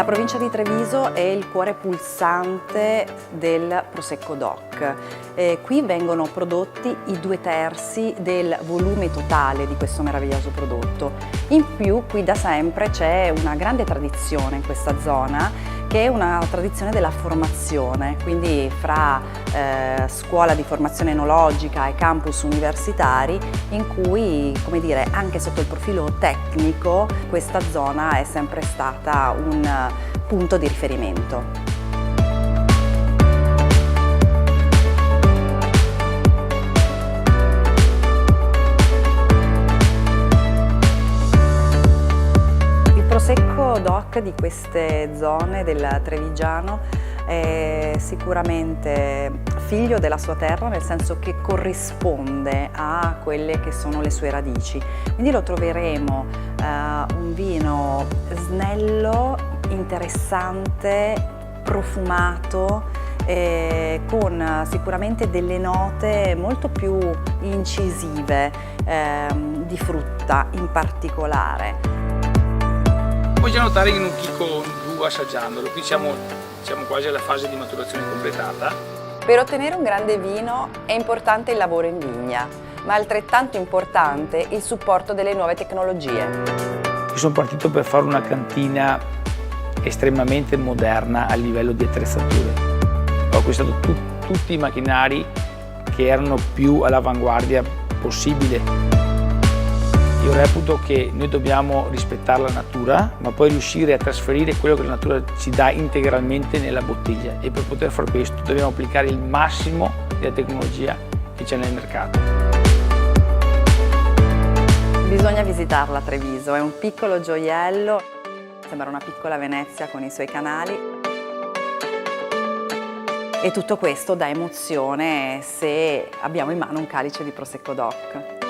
La provincia di Treviso è il cuore pulsante del Prosecco DOC. Qui vengono prodotti i 2/3 del volume totale di questo meraviglioso prodotto. In più qui da sempre c'è una grande tradizione in questa zona, che è una tradizione della formazione, quindi fra scuola di formazione enologica e campus universitari, in cui, come dire, anche sotto il profilo tecnico questa zona è sempre stata un punto di riferimento. Il Prosecco DOC di queste zone del Trevigiano è sicuramente figlio della sua terra, nel senso che corrisponde a quelle che sono le sue radici. Quindi lo troveremo un vino snello, interessante, profumato, con sicuramente delle note molto più incisive di frutta in particolare. Puoi già notare in un chicco blu assaggiandolo, qui siamo quasi alla fase di maturazione completata. Per ottenere un grande vino è importante il lavoro in vigna, ma altrettanto importante il supporto delle nuove tecnologie. Io sono partito per fare una cantina estremamente moderna a livello di attrezzature. Ho acquistato tutti i macchinari che erano più all'avanguardia possibile. Io reputo che noi dobbiamo rispettare la natura, ma poi riuscire a trasferire quello che la natura ci dà integralmente nella bottiglia, e per poter fare questo dobbiamo applicare il massimo della tecnologia che c'è nel mercato. Bisogna visitarla Treviso, è un piccolo gioiello, sembra una piccola Venezia con i suoi canali. E tutto questo dà emozione se abbiamo in mano un calice di Prosecco DOC.